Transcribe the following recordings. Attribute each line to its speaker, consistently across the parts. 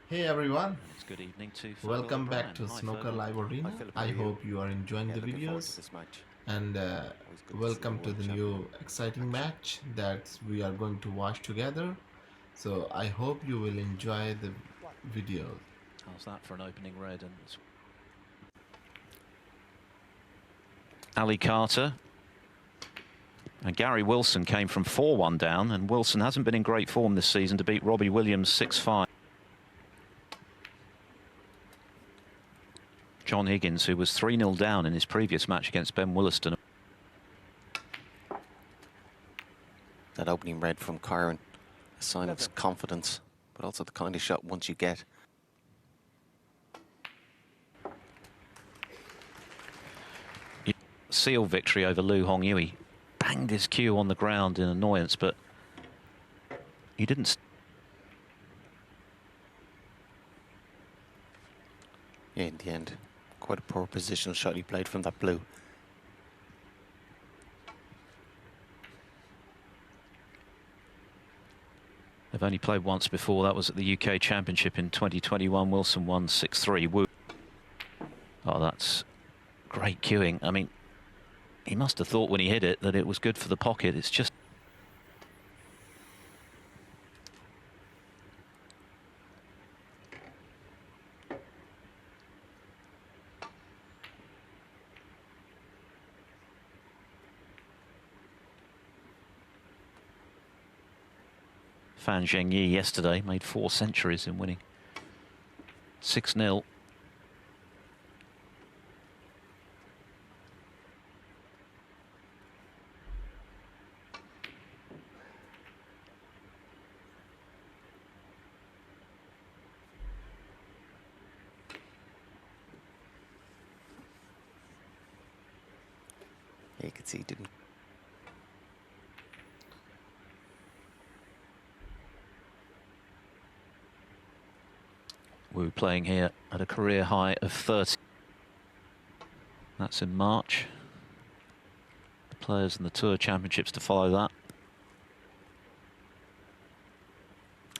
Speaker 1: Hey everyone,
Speaker 2: It's good evening to
Speaker 1: welcome back to Snooker Live Arena. I hope you are enjoying the videos and welcome to the new exciting match that we are going to watch together. So I hope you will enjoy the video.
Speaker 2: How's that for an opening red? And Ali Carter and Gary Wilson came from 4-1 down, and Wilson hasn't been in great form this season to beat Robbie Williams 6-5. John Higgins, who was 3-0 down in his previous match against Ben Williston.
Speaker 3: That opening red from Kyren, a sign of confidence, but also the kind of shot once you get.
Speaker 2: Seal victory over Lu Hongyue. Banged his cue on the ground in annoyance, but he didn't.
Speaker 3: Yeah, in the end, quite a poor positional shot he played from that blue.
Speaker 2: They've only played once before. That was at the UK Championship in 2021. Wilson won 6-3. Woo. Oh, that's great cueing. I mean, he must have thought when he hit it that it was good for the pocket. It's just... Fan Zhengyi yesterday made 4 centuries in winning 6-0.
Speaker 3: You can see he didn't.
Speaker 2: Wu playing here at a career high of 30. That's in March. The Players and the Tour Championships to follow that.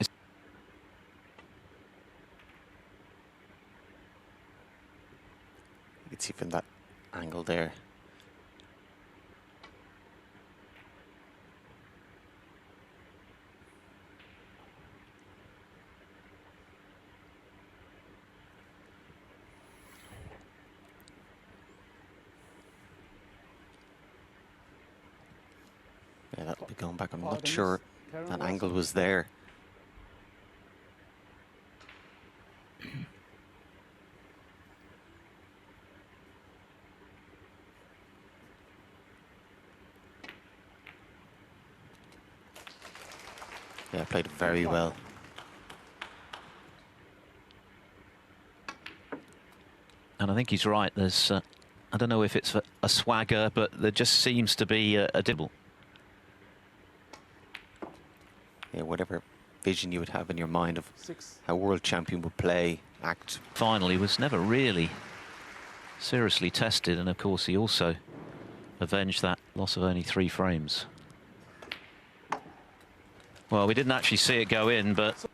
Speaker 3: You can see from that angle there. Yeah, that'll be going back. I'm not sure that angle was there. Yeah, played very well.
Speaker 2: And I think he's right. There's, I don't know if it's a swagger, but there just seems to be a dibble.
Speaker 3: Yeah, whatever vision you would have in your mind of how world champion would play, act.
Speaker 2: Finally, was never really seriously tested, and of course he also avenged that loss of only 3 frames. Well, we didn't actually see it go in, but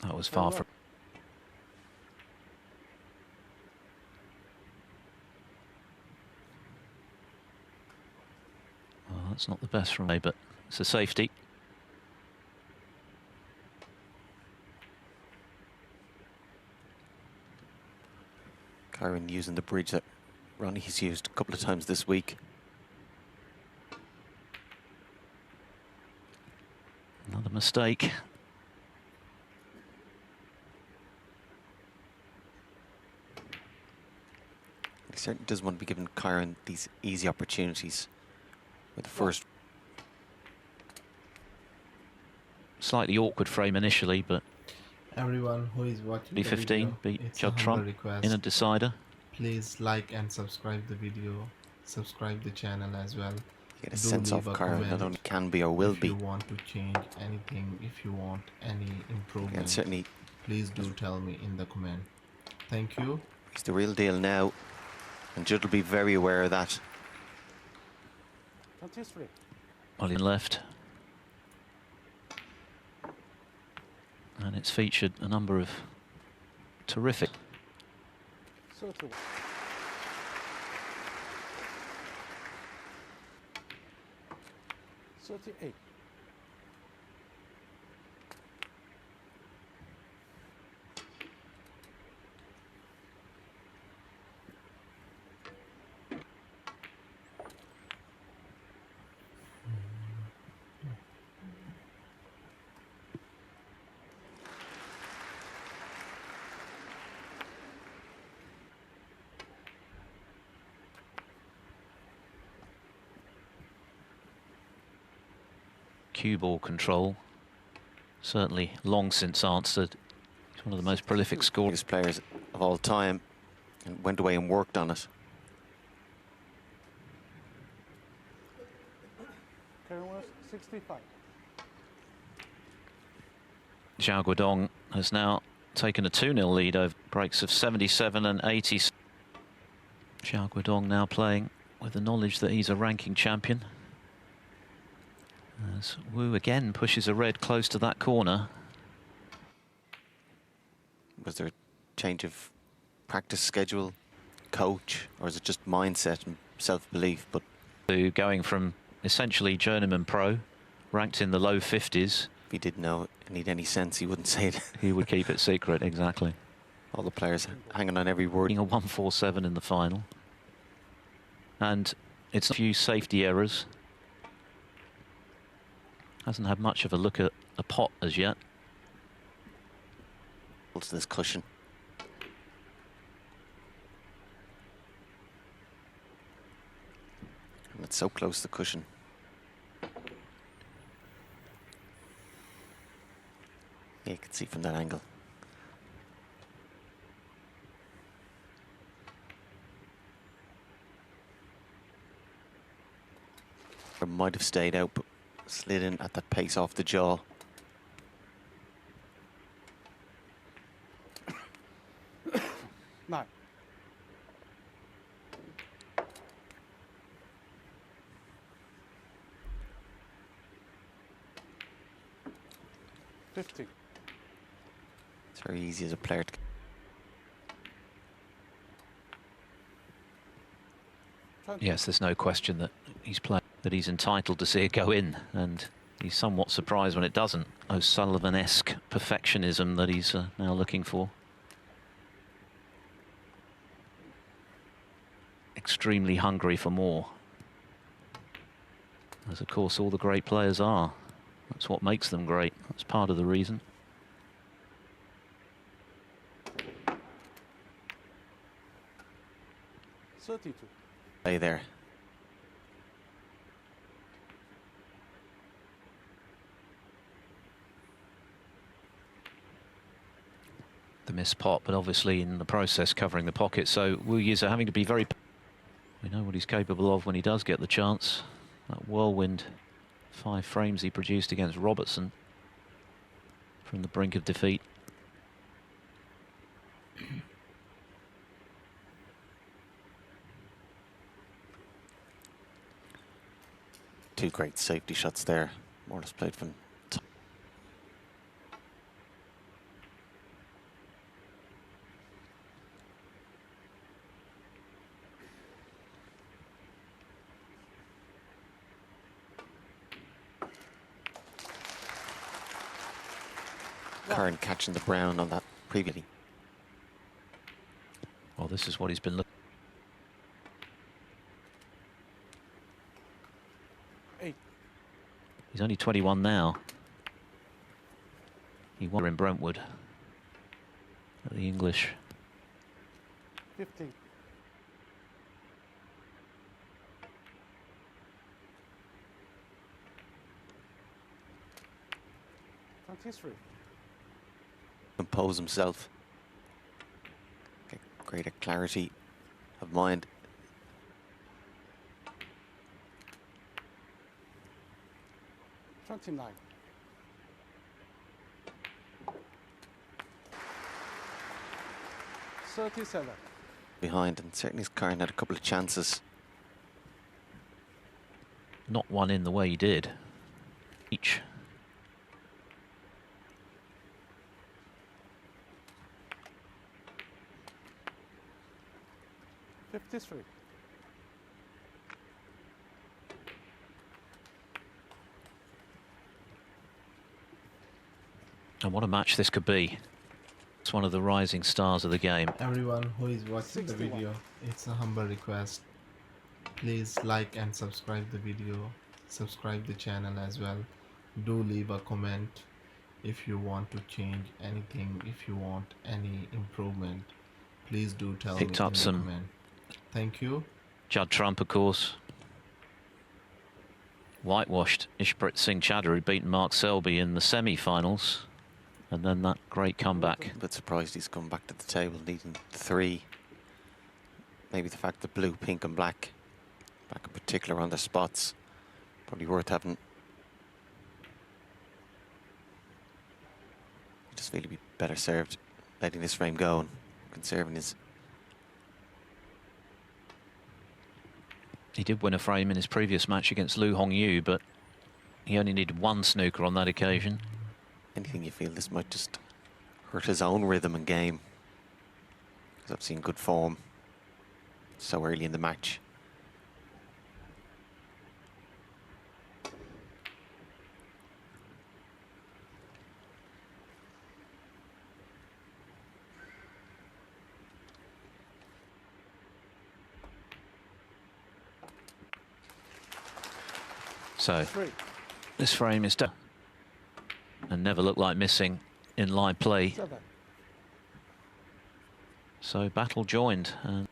Speaker 2: that was far from... Well, that's not the best from me, but it's a safety.
Speaker 3: Kyren using the bridge that Ronnie's used a couple of times this week.
Speaker 2: Another mistake.
Speaker 3: He certainly does want to be giving Kyren these easy opportunities with the first.
Speaker 2: Slightly awkward frame initially, but
Speaker 1: Everyone who is watching
Speaker 2: B15
Speaker 1: the video,
Speaker 2: beat
Speaker 1: it's a
Speaker 2: Judd
Speaker 1: humble
Speaker 2: Trump
Speaker 1: request.
Speaker 2: in a decider.
Speaker 1: Please like and subscribe the video, subscribe the channel as well.
Speaker 3: Get a
Speaker 1: do
Speaker 3: sense
Speaker 1: leave
Speaker 3: of
Speaker 1: a
Speaker 3: Kyren not
Speaker 1: comment
Speaker 3: only can be or will
Speaker 1: if
Speaker 3: be.
Speaker 1: you want to change anything, if you want any
Speaker 3: And
Speaker 1: improvement.
Speaker 3: certainly
Speaker 1: Please do tell me in the comment. Thank you.
Speaker 3: he's the real deal now, and Judd will be very aware of that.
Speaker 2: Well, in left. And it's featured a number of terrific. Cue ball control, certainly long since answered. He's one of the most prolific scorers.
Speaker 3: Players of all time, and went away and worked on it.
Speaker 4: Kyren was 65.
Speaker 2: Zhao Guodong has now taken a 2-0 lead over breaks of 77 and 80. Zhao Guodong now playing with the knowledge that he's a ranking champion. As Wu again pushes a red close to that corner.
Speaker 3: Was there a change of practice schedule, coach, or is it just mindset and self-belief? But
Speaker 2: To going from essentially journeyman pro, ranked in the low 50s.
Speaker 3: if he did know it need any sense, he wouldn't say it.
Speaker 2: He would keep it secret, exactly.
Speaker 3: All the players hanging on every word.
Speaker 2: Being a 147 in the final. And it's a few safety errors. Hasn't had much of a look at a pot as yet.
Speaker 3: To this cushion. And it's so close to the cushion. Yeah, you can see from that angle. Or might have stayed out, but slid in at that pace off the jaw.
Speaker 4: Nine. It's
Speaker 3: very easy as a player to...
Speaker 2: Yes, there's no question that he's playing, that he's entitled to see it go in, and he's somewhat surprised when it doesn't. O'Sullivan-esque perfectionism that he's now looking for. Extremely hungry for more, as of course all the great players are. That's what makes them great. That's part of the reason.
Speaker 3: Play there.
Speaker 2: The missed pot, but obviously in the process covering the pocket. So Wu Yize having to be very... We know what he's capable of when he does get the chance. That whirlwind 5 frames he produced against Robertson from the brink of defeat.
Speaker 3: Two great safety shots there. More or less played from top. Kyren catching the brown on that previously.
Speaker 2: Well, this is what he's been looking. He's only 21 now. He won in Brentwood at the English.
Speaker 4: 15.
Speaker 3: Compose himself. Get greater clarity of mind.
Speaker 4: 29. $37.
Speaker 3: Behind, and certainly Kyren had a couple of chances.
Speaker 2: Not one in the way he did. Each.
Speaker 4: $53.
Speaker 2: And what a match this could be. It's one of the rising stars of the game.
Speaker 1: Everyone who is watching the
Speaker 4: 61.
Speaker 1: video, it's a humble request. Please like and subscribe the video. Subscribe the channel as well. Do leave a comment if you want to change anything, if you want any improvement. Please do tell
Speaker 2: Picked
Speaker 1: me
Speaker 2: up
Speaker 1: in the
Speaker 2: some
Speaker 1: comment. Thank you.
Speaker 2: Judd Trump, of course. Whitewashed Ishpreet Singh Chaudhary, who'd beaten Mark Selby in the semi-finals. And then that great comeback.
Speaker 3: A bit surprised he's come back to the table needing 3. Maybe the fact that blue, pink and black in particular on their spots, probably worth having. I just feel he'd be better served letting this frame go and conserving his.
Speaker 2: He did win a frame in his previous match against Lu Hongyu, but he only needed 1 snooker on that occasion.
Speaker 3: Anything you feel this might just hurt his own rhythm and game, because I've seen good form so early in the match.
Speaker 2: So
Speaker 4: 3.
Speaker 2: this frame is done and never looked like missing in live play.
Speaker 4: 7.
Speaker 2: So battle joined. And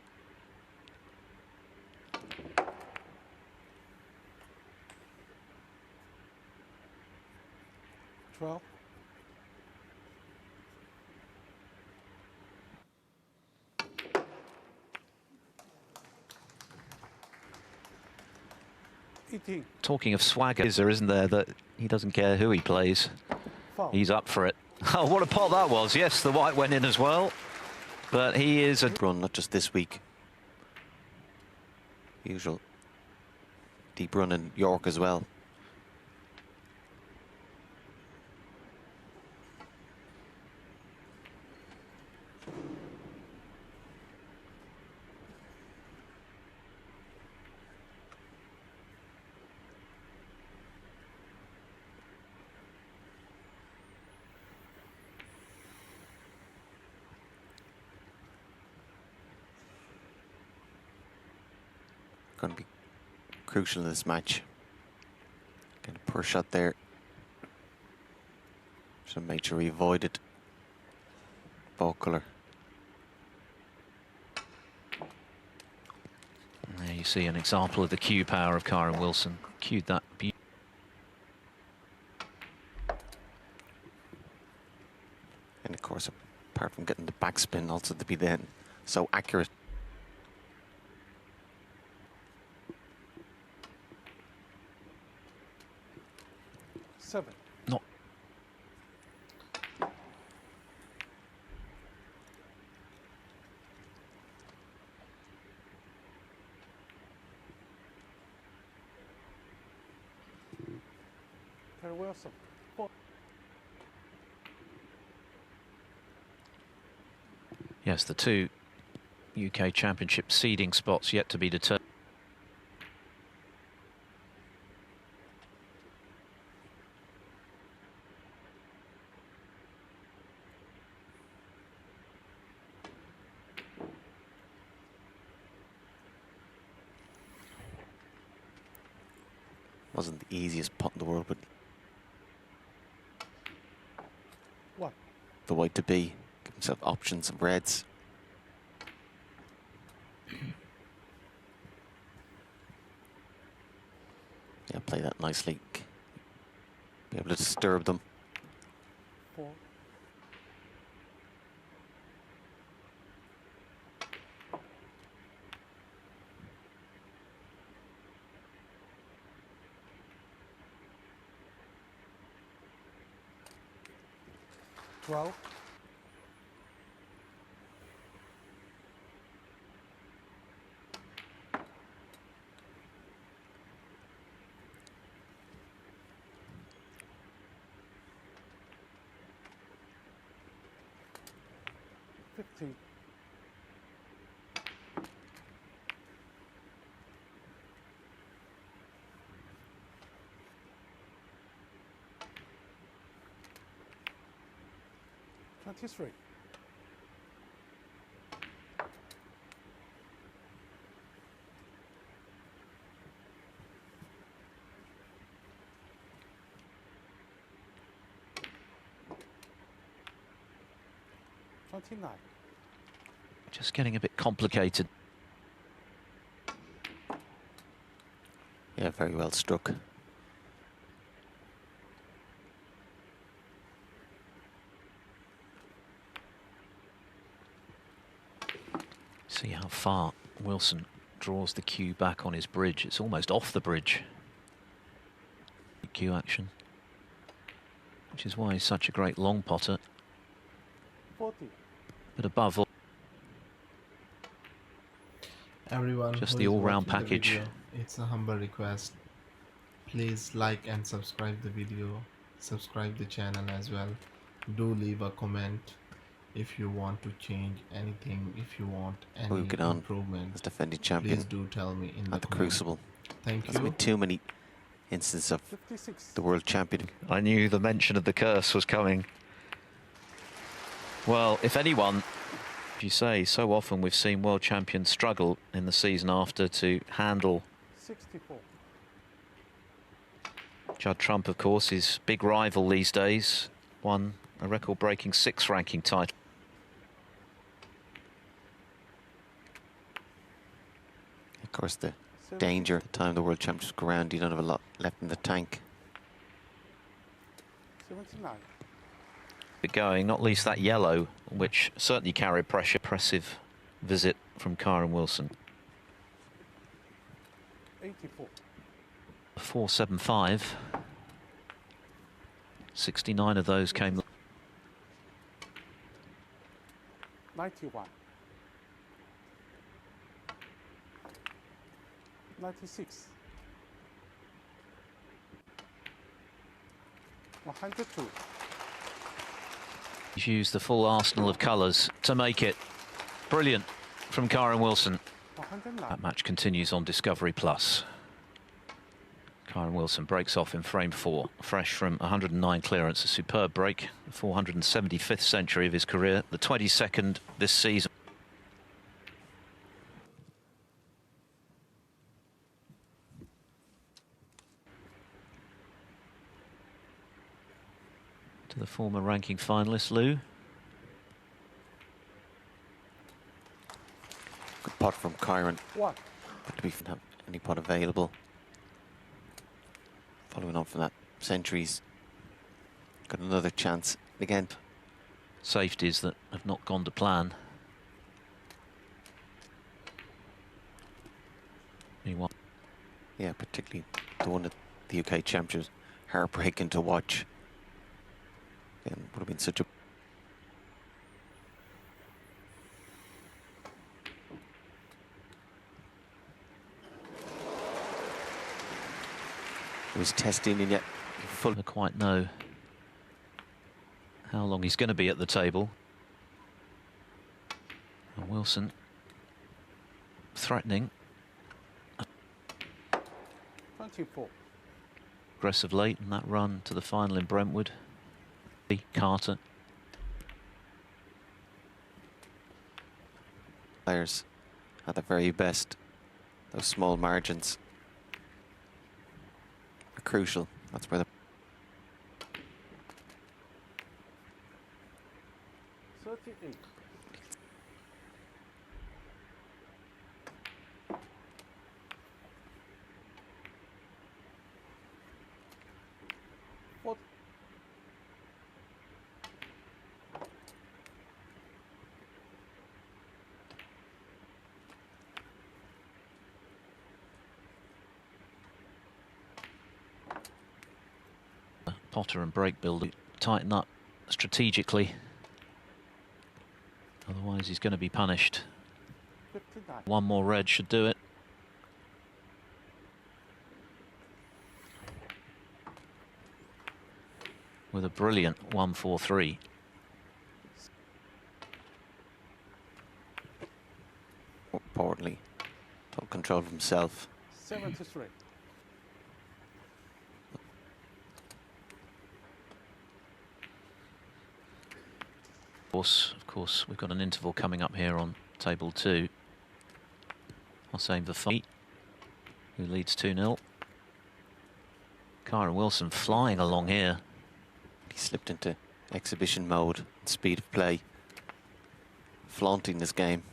Speaker 4: 12.
Speaker 2: talking of swagger, isn't there, that he doesn't care who he plays.
Speaker 4: Foul.
Speaker 2: He's up for it. Oh, what a pot that was. Yes, the white went in as well. But he is a
Speaker 3: Run, not just this week. Usual deep run in York as well. Going to be crucial in this match. Get a poor shot there. Should have made sure he avoided ball colour.
Speaker 2: There you see an example of the cue power of Kyren Wilson. Cued that beautifully.
Speaker 3: And of course, apart from getting the backspin, also to be then so accurate.
Speaker 4: Seven.
Speaker 2: Not
Speaker 4: Kyren Wilson. 4.
Speaker 2: yes, the two UK Championship seeding spots yet to be determined.
Speaker 3: Wasn't the easiest putt in the world, but
Speaker 4: 1.
Speaker 3: the white to be. Give himself options of reds. Yeah, play that nicely. Be able to disturb them.
Speaker 4: 4. 12. $15. $23. $29.
Speaker 2: Just getting a bit complicated.
Speaker 3: Yeah, very well struck.
Speaker 2: See how far Wilson draws the cue back on his bridge. It's almost off the bridge. Cue action. Which is why he's such a great long potter.
Speaker 4: 40.
Speaker 2: But above all,
Speaker 1: Everyone
Speaker 2: just
Speaker 1: who
Speaker 2: the
Speaker 1: is
Speaker 2: all-round
Speaker 1: watching the
Speaker 2: package.
Speaker 1: video, it's a humble request. Please like and subscribe the video. Subscribe the channel as well. Do leave a comment if you want to change anything, if you want any
Speaker 3: We'll get on
Speaker 1: improvement.
Speaker 3: as defending champion
Speaker 1: Please do tell me in the
Speaker 3: at the
Speaker 1: comment.
Speaker 3: Crucible.
Speaker 1: Thank
Speaker 3: There's
Speaker 1: you.
Speaker 3: been too many instances of
Speaker 4: 56.
Speaker 3: the world champion.
Speaker 2: I knew the mention of the curse was coming. Well, if anyone, as you say, so often we've seen world champions struggle in the season after to handle
Speaker 4: 64.
Speaker 2: Judd Trump, of course, his big rival these days, won a record-breaking 6th ranking title.
Speaker 3: Of course, the danger at the time the world championships go around, you don't have a lot left in the tank.
Speaker 4: 79.
Speaker 2: Going, not least that yellow, which certainly carried pressure. Impressive visit from Kyren Wilson.
Speaker 4: 84.
Speaker 2: 475. 69 of those came.
Speaker 4: 91. 96. 102.
Speaker 2: He's used the full arsenal of colours to make it. Brilliant from Kyren Wilson.
Speaker 4: 109.
Speaker 2: That match continues on Discovery Plus. Kyren Wilson breaks off in frame 4, fresh from 109 clearance, a superb break, the 475th century of his career, the 22nd this season. To the former ranking finalist, Lou.
Speaker 3: Good pot from Kyren.
Speaker 4: What?
Speaker 3: But do we have any pot available? Following on from that, centuries. Got another chance again.
Speaker 2: Safeties that have not gone to plan. Meanwhile,
Speaker 3: Yeah, particularly the one at the UK Championships. Heartbreaking to watch. And would have been such a... He was testing and yet full.
Speaker 2: don't quite know how long he's going to be at the table. And Wilson threatening.
Speaker 4: 24.
Speaker 2: Aggressive late in that run to the final in Brentwood. Carter.
Speaker 3: Players at the very best. Those small margins are crucial. That's where the...
Speaker 4: 38. What?
Speaker 2: Potter and break builder tighten up strategically. Otherwise, he's going to be punished.
Speaker 4: 59.
Speaker 2: One more red should do it. With a brilliant 1-4-3.
Speaker 3: Importantly, took control of himself.
Speaker 4: 73.
Speaker 2: Of course, we've got an interval coming up here on table 2. Hossein Vafai, who leads 2-0. Kyren Wilson flying along here.
Speaker 3: He slipped into exhibition mode, speed of play, flaunting this game.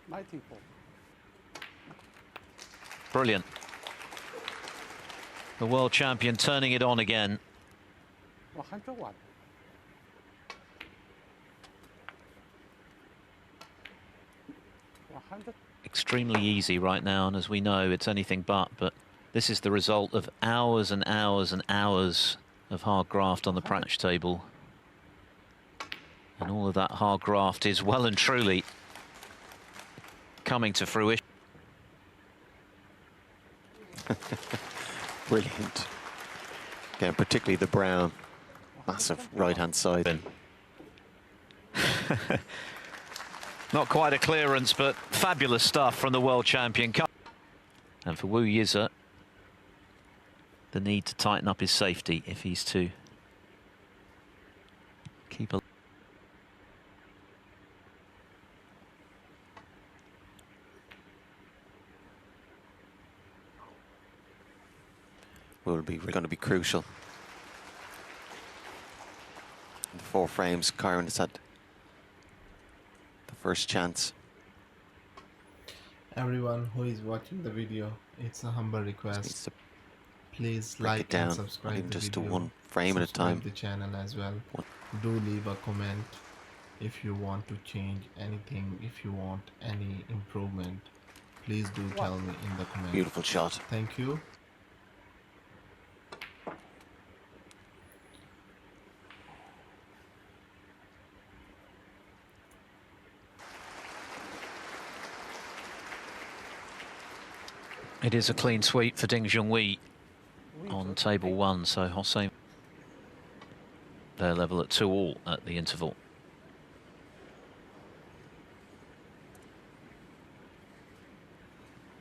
Speaker 4: 94.
Speaker 2: Brilliant. The world champion turning it on again.
Speaker 4: 101.
Speaker 2: Extremely easy right now, and as we know, it's anything but this is the result of hours and hours and hours of hard graft on the practice table. And all of that hard graft is well and truly coming to fruition.
Speaker 3: Brilliant. Again, particularly the brown. Massive right-hand side.
Speaker 2: Not quite a clearance, but fabulous stuff from the world champion. And for Yize, the need to tighten up his safety if he's to keep a...
Speaker 3: Will be going to be crucial. In the 4 frames, Kyren has had the first chance.
Speaker 1: Everyone who is watching the video, it's a humble request. Please
Speaker 3: Break
Speaker 1: like
Speaker 3: it down,
Speaker 1: and subscribe
Speaker 3: even
Speaker 1: the
Speaker 3: just
Speaker 1: video.
Speaker 3: to 1 frame at a
Speaker 1: Subscribe
Speaker 3: time.
Speaker 1: the channel as well. Do leave a comment if you want to change anything, if you want any improvement. Please do tell me in the comments.
Speaker 3: Beautiful shot.
Speaker 1: Thank you.
Speaker 2: It is a clean sweep for Ding Junhui on table 1, so Hossein, they're level at 2-all at the interval.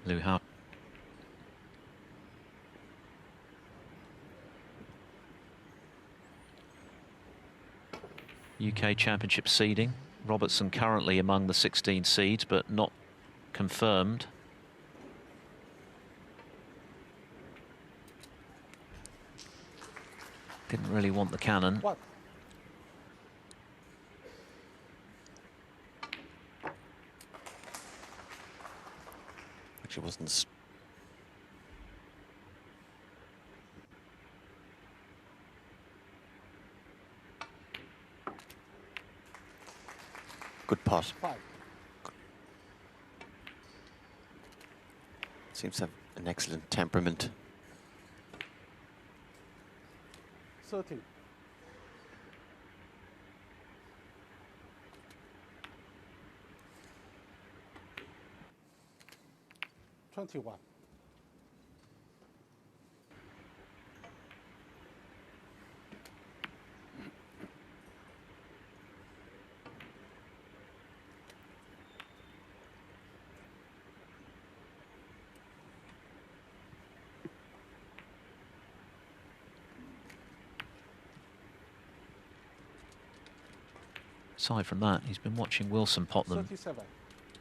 Speaker 2: Liu Hao. UK Championship seeding. Robertson currently among the 16 seeds, but not confirmed. Didn't really want the cannon.
Speaker 4: What?
Speaker 3: Actually wasn't. Good pot.
Speaker 4: 5.
Speaker 3: Seems to have an excellent temperament.
Speaker 4: 30. 21.
Speaker 2: Aside from that, he's been watching Wilson pot them,
Speaker 4: 37.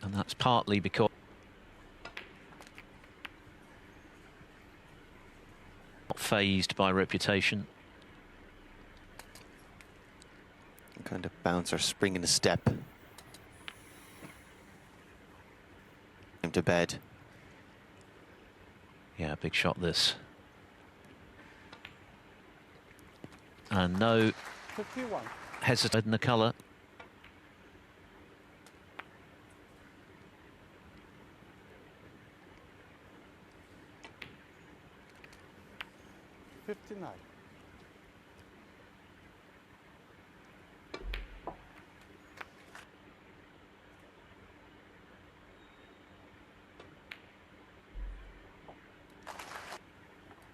Speaker 2: and that's partly because not phased by reputation.
Speaker 3: Kind of bounce or spring in a step. Him to bed.
Speaker 2: Yeah, big shot this. And no
Speaker 4: 51.
Speaker 2: hesitation in the colour.
Speaker 4: 59.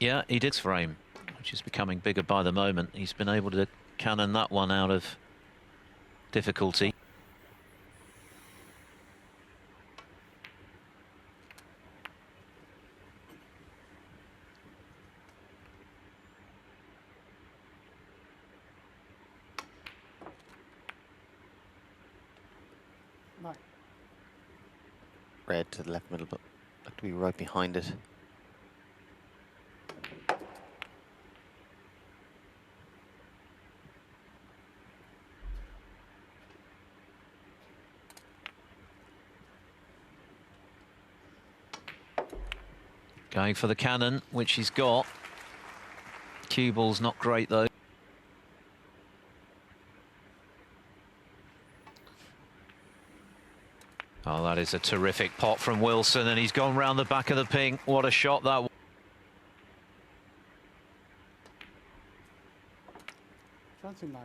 Speaker 2: Yeah, he did frame, which is becoming bigger by the moment. He's been able to cannon that one out of difficulty.
Speaker 4: Nine.
Speaker 3: Red to the left middle, but like to be right behind it.
Speaker 2: Going for the cannon, which he's got. Cue ball's not great, though. Oh, that is a terrific pot from Wilson, and he's gone round the back of the pink. What a shot that was.
Speaker 4: 29.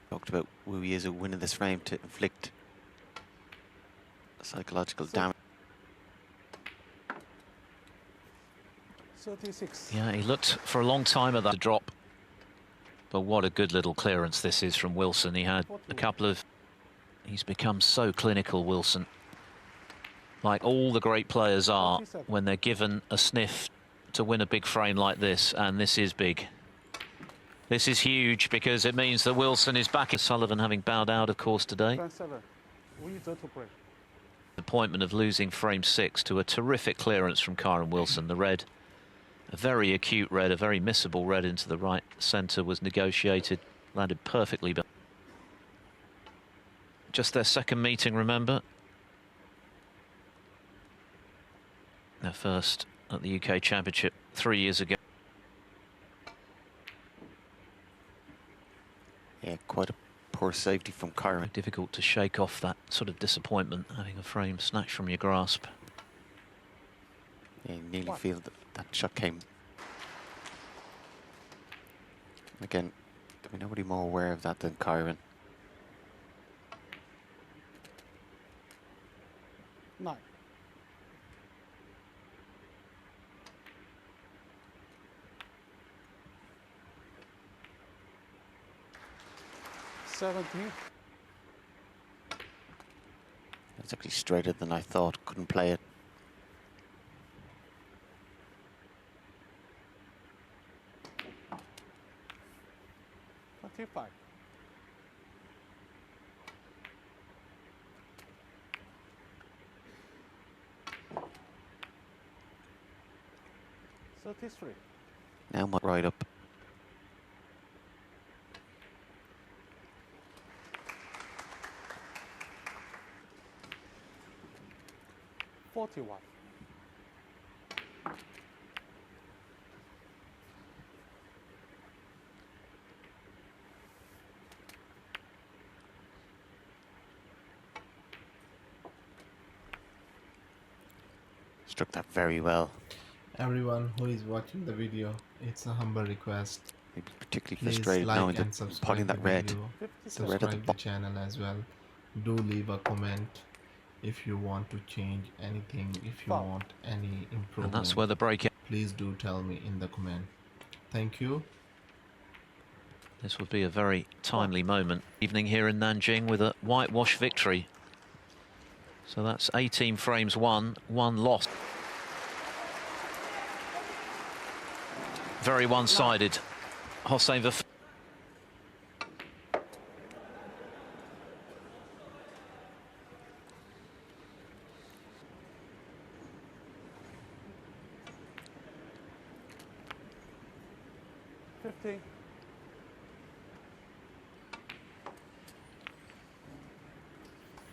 Speaker 3: Talked about Yize winning this frame to inflict psychological damage.
Speaker 4: 36.
Speaker 2: Yeah, he looked for a long time at that drop. But what a good little clearance this is from Wilson. He had a couple of... He's become so clinical, Wilson. Like all the great players are when they're given a sniff to win a big frame like this. And this is big. This is huge because it means that Wilson is back. Sullivan having bowed out, of course, today.
Speaker 4: 27. Yize to break.
Speaker 2: Disappointment of losing frame 6 to a terrific clearance from Kyren Wilson. The red, a very acute red, a very missable red into the right centre was negotiated, landed perfectly. But just their second meeting, remember? Their first at the UK Championship 3 years ago.
Speaker 3: Yeah, quite a poor safety from Kyren.
Speaker 2: Difficult to shake off that sort of disappointment, having a frame snatched from your grasp.
Speaker 3: Yeah, you nearly feel that that shot came. Again, there'll be nobody more aware of that than Kyren.
Speaker 4: 9. 17.
Speaker 3: It's actually straighter than I thought. Couldn't play it.
Speaker 4: Five. 33.
Speaker 3: Now right up.
Speaker 4: 41.
Speaker 3: Struck that very well.
Speaker 1: Everyone who is watching the video, it's a humble request.
Speaker 3: Maybe particularly
Speaker 1: Please
Speaker 3: frustrated
Speaker 1: like
Speaker 3: knowing
Speaker 1: and
Speaker 3: that
Speaker 1: subscribe
Speaker 3: pulling
Speaker 1: the
Speaker 3: that red.
Speaker 1: video,
Speaker 3: red at the
Speaker 1: subscribe the channel as well. Do leave a comment if you want to change anything, if you want any improvement.
Speaker 2: And that's where the break is.
Speaker 1: Please do tell me in the comment. Thank you.
Speaker 2: This would be a very timely moment. Evening here in Nanjing with a whitewash victory. So that's 18 frames won, 1 lost. Very one-sided. Hossein Vaf.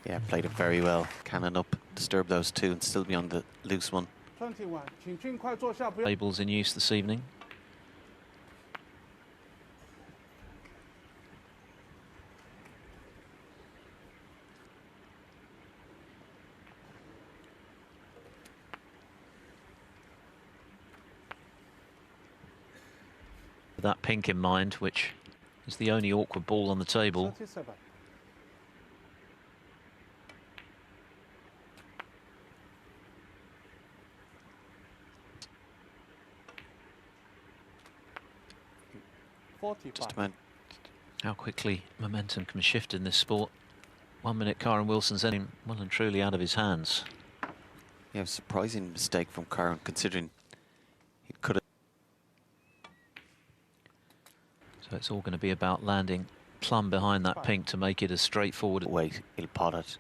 Speaker 3: Yeah, played it very well. Cannon up, disturb those two and still be on the loose one.
Speaker 4: 21. 请尽快坐下，不要。
Speaker 2: Tables in use this evening. With that pink in mind, which is the only awkward ball on the table.
Speaker 4: 37.
Speaker 3: Just about.
Speaker 2: How quickly momentum can shift in this sport. 1 minute, Kyren Wilson's ending well and truly out of his hands.
Speaker 3: Yeah, a surprising mistake from Kyren, considering he could have.
Speaker 2: So it's all going to be about landing plumb behind that pink to make it as straightforward.
Speaker 3: Wait, he'll pot it.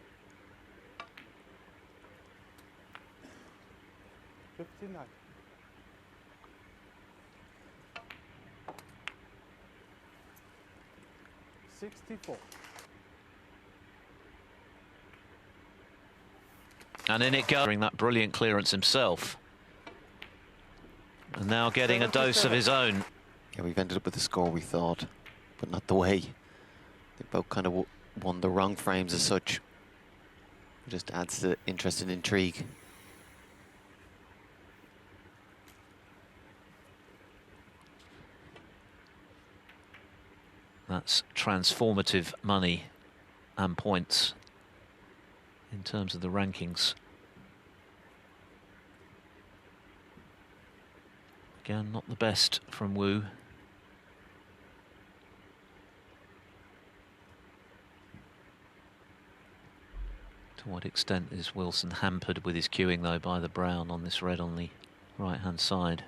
Speaker 4: 59. $64.
Speaker 2: And in it goes, during that brilliant clearance himself. And now getting a dose of his own.
Speaker 3: Yeah, we've ended up with the score we thought, but not the way. They both kind of won the wrong frames as such. It just adds to the interest and intrigue.
Speaker 2: That's transformative money and points in terms of the rankings. Again, not the best from Wu. To what extent is Wilson hampered with his cueing, though, by the brown on this red on the right-hand side?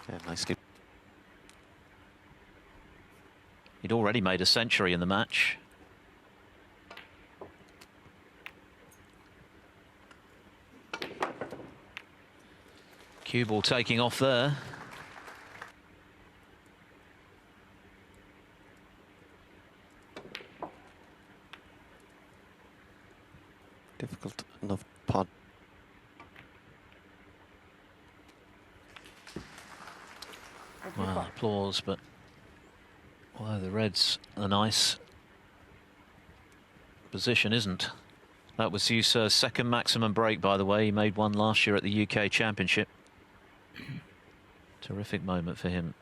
Speaker 3: Yeah, nicely.
Speaker 2: He'd already made a century in the match. Cue ball taking off there.
Speaker 3: Difficult enough pot.
Speaker 2: Well, applause, but although the red's a nice position, isn't. That was Yize's second maximum break, by the way. He made one last year at the UK Championship. Terrific moment for him.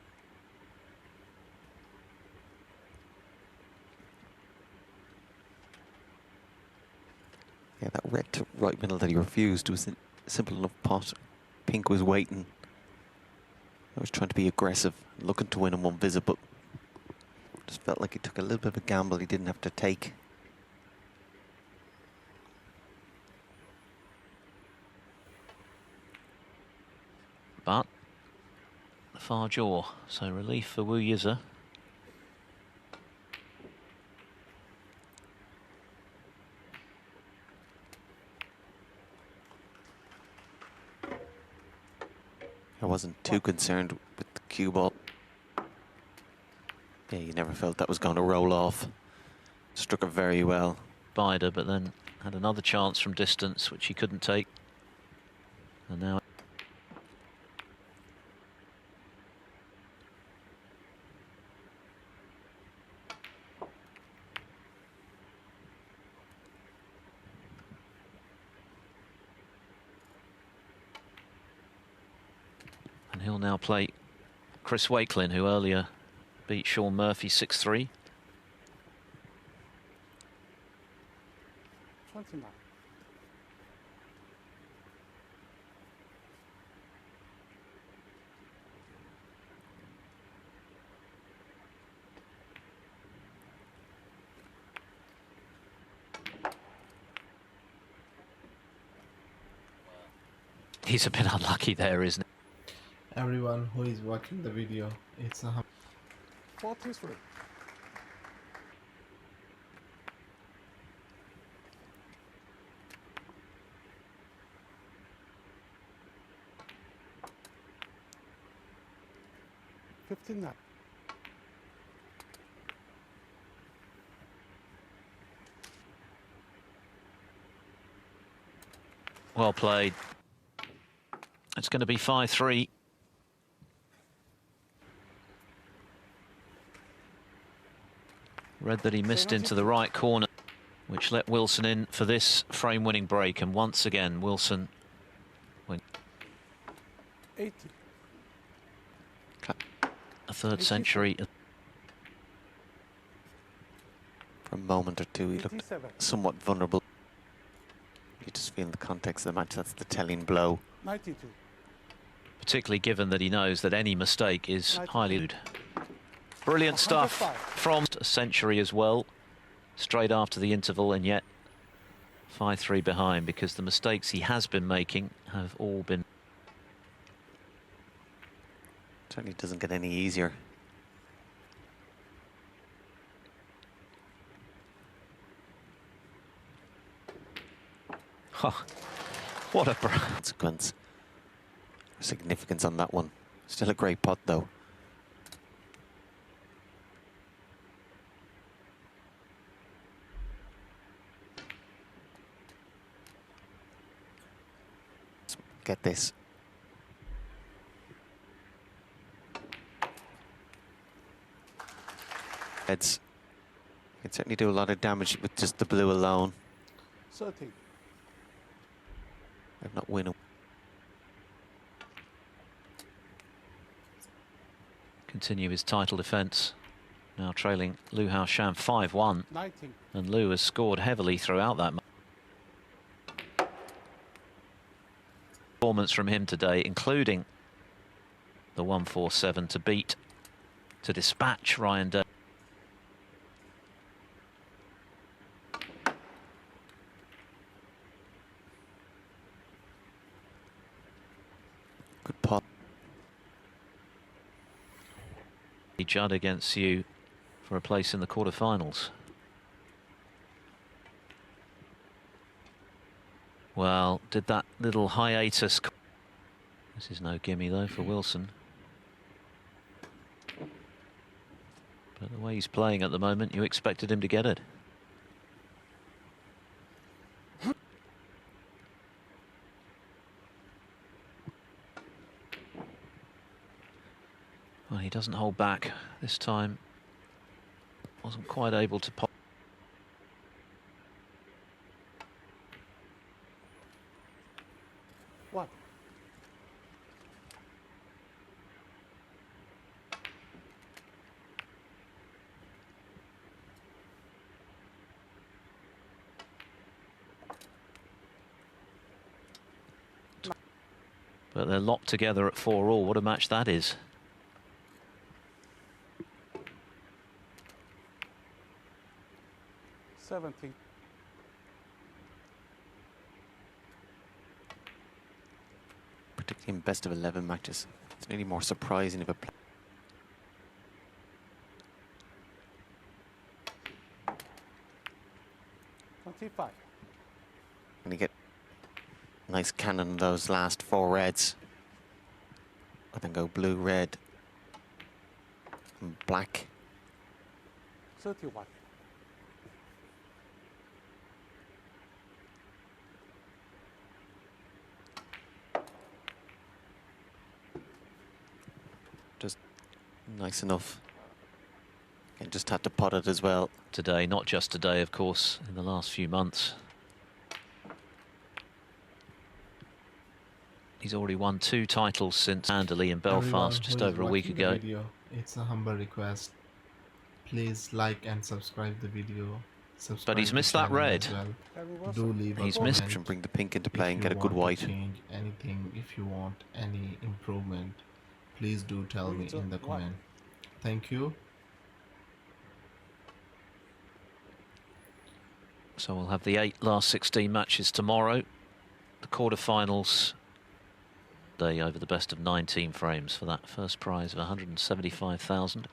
Speaker 3: Yeah, that red to right middle that he refused was a simple enough pot. Pink was waiting. I was trying to be aggressive, looking to win in one visit, but just felt like he took a little bit of a gamble he didn't have to take.
Speaker 2: But the far jaw, so relief for Wu Yize.
Speaker 3: I wasn't too concerned with the cue ball. Yeah, you never felt that was going to roll off. Struck it very well.
Speaker 2: Bider, but then had another chance from distance, which he couldn't take. And now and he'll now play Chris Wakelin, who earlier beat Sean Murphy 6-3.
Speaker 4: 29.
Speaker 2: He's a bit unlucky there, isn't he?
Speaker 1: Everyone who is watching the video, it's a
Speaker 4: 43. $59.
Speaker 2: Well played. It's going to be 5-3. Read that he missed into the right corner, which let Wilson in for this frame-winning break. And once again, Wilson went
Speaker 4: 80.
Speaker 2: third century.
Speaker 3: For a moment or two, he looked
Speaker 4: 87.
Speaker 3: somewhat vulnerable. You just feel in the context of the match, that's the telling blow.
Speaker 4: 92.
Speaker 2: Particularly given that he knows that any mistake is
Speaker 4: 92.
Speaker 2: highly good. Brilliant stuff
Speaker 4: 105.
Speaker 2: from a century as well, straight after the interval, and yet 5-3 behind because the mistakes he has been making have all been.
Speaker 3: Certainly doesn't get any easier.
Speaker 2: Oh, what a
Speaker 3: Consequence. Significance on that one. Still a great putt though. Let's get this. It's can certainly do a lot of damage with just the blue alone.
Speaker 4: 30.
Speaker 3: I've not win.
Speaker 2: Continue his title defence. Now trailing Liu Haoshan 5-1.
Speaker 4: 19.
Speaker 2: And Liu has scored heavily throughout that performance from him today, including the 147 to beat, to dispatch Ryan Day.
Speaker 3: Good putt.
Speaker 2: Judd against you for a place in the quarterfinals. Well, did that little hiatus. This is no gimme though for Wilson. But the way he's playing at the moment, you expected him to get it. Well, he doesn't hold back this time. Wasn't quite able to pop.
Speaker 4: One.
Speaker 2: But they're locked together at 4-all. What a match that is.
Speaker 4: Seventeen.
Speaker 3: Particularly in best of 11 matches. It's really more surprising if a player.
Speaker 4: 25.
Speaker 3: When you get nice cannon those last 4 reds. And then go blue, red, and black.
Speaker 4: 31.
Speaker 3: Just nice enough. And just had to pot it as well.
Speaker 2: Today, not just today, of course, in the last few months. He's already won 2 titles since Anderley in Belfast just over a week ago.
Speaker 1: Video, it's a humble request. Please like and subscribe the video. Subscribe
Speaker 2: But he's
Speaker 1: the
Speaker 2: missed that
Speaker 1: channel
Speaker 2: red.
Speaker 1: as well.
Speaker 4: Every once
Speaker 1: Do
Speaker 4: in a
Speaker 1: leave a
Speaker 2: He's
Speaker 1: comment
Speaker 2: missed.
Speaker 3: And bring the pink into play
Speaker 1: if
Speaker 3: and
Speaker 1: you
Speaker 3: get a good
Speaker 1: want
Speaker 3: white.
Speaker 1: to change anything, if you want any improvement, please do tell me in the comment. Thank you.
Speaker 2: So we'll have the 8 last 16 matches tomorrow. The quarterfinals day over the best of 19 frames for that first prize of 175,000.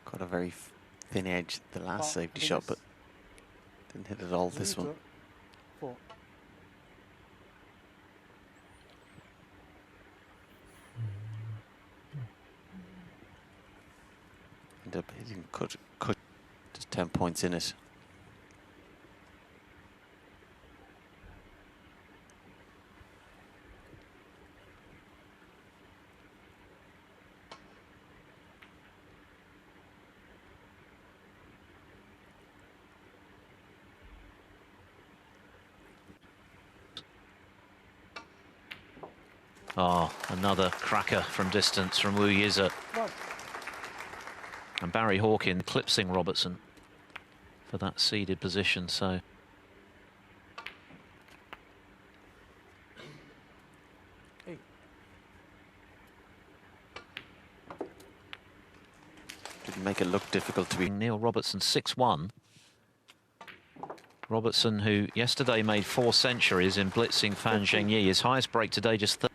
Speaker 3: Got a very thin edge the last safety shot, but didn't hit it all this one.
Speaker 4: 4.
Speaker 3: Ended up hitting cut just 10 points in it.
Speaker 2: Oh, another cracker from distance from Yize.
Speaker 4: 1.
Speaker 2: And Barry Hawkins eclipsing Robertson for that seeded position. So
Speaker 3: Didn't make it look difficult to be.
Speaker 2: Neil Robertson 6-1. Robertson, who yesterday made 4 centuries in blitzing Fan Zhengyi, his highest break today just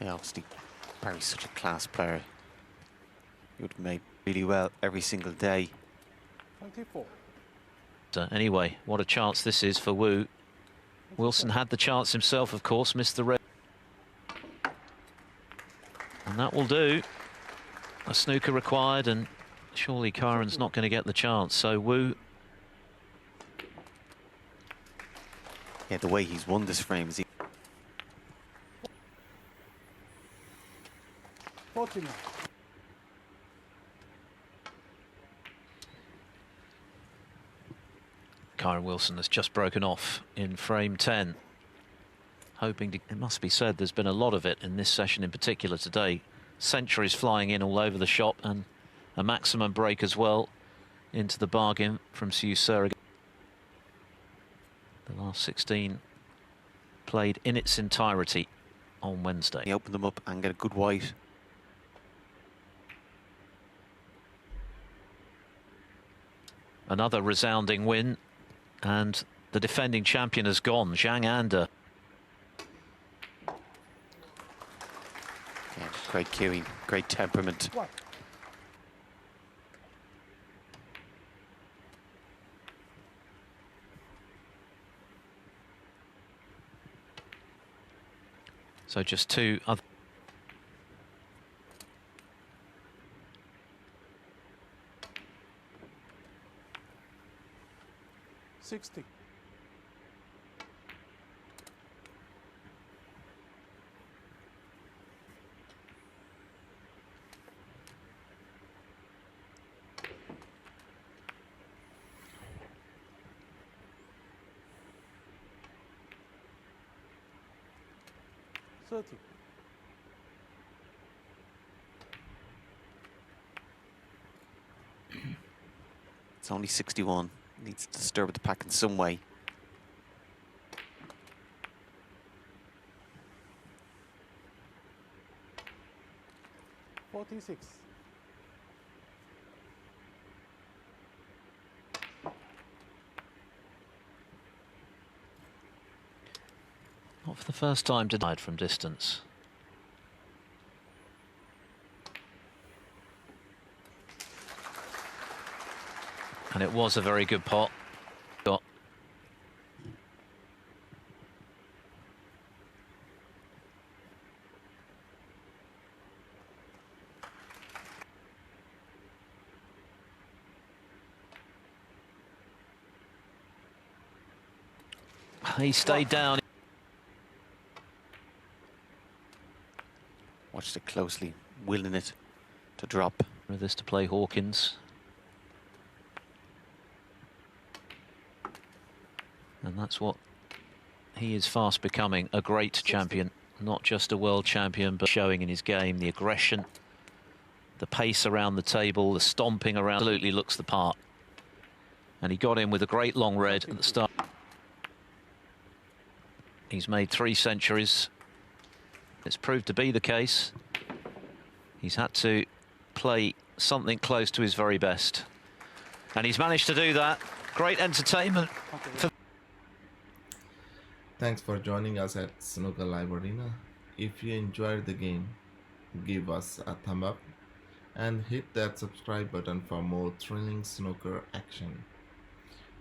Speaker 3: Yeah, obviously, Barry's such a class player. He would have made really well every single day.
Speaker 4: 24.
Speaker 2: Anyway, what a chance this is for Wu. Wilson had the chance himself, of course, missed the red. And that will do. A snooker required, and surely Kyren's not going to get the chance. So Wu.
Speaker 3: Yeah, the way he's won this frame is
Speaker 4: 49.
Speaker 2: Kyren Wilson has just broken off in frame 10. Hoping to, it must be said, there's been a lot of it in this session in particular today. Centuries flying in all over the shop, and a maximum break as well into the bargain from Siu Surrogate. The last 16 played in its entirety on Wednesday.
Speaker 3: he opened them up and get a good white.
Speaker 2: Another resounding win, and the defending champion has gone, Zhang Anda.
Speaker 3: Yeah, great cueing, great temperament.
Speaker 4: 1.
Speaker 2: So just 2 other.
Speaker 4: 60.
Speaker 3: It's only 61. Needs to disturb the pack in some way.
Speaker 2: Not for the first time denied from distance. And it was a very good pot. Got he stayed down.
Speaker 3: Watched it closely, willing it to drop.
Speaker 2: With this to play Hawkins. And that's what he is fast becoming, a great champion. Not just a world champion, but showing in his game the aggression, the pace around the table, the stomping around. Absolutely looks the part. And he got in with a great long red at the start. He's made 3 centuries. It's proved to be the case. He's had to play something close to his very best. And he's managed to do that. Great entertainment.
Speaker 1: Thanks for joining us at Snooker Live Arena. If you enjoyed the game, give us a thumb up and hit that subscribe button for more thrilling snooker action.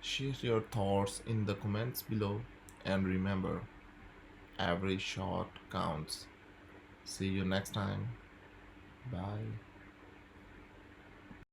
Speaker 1: Share your thoughts in the comments below, and remember, every shot counts. See you next time. Bye.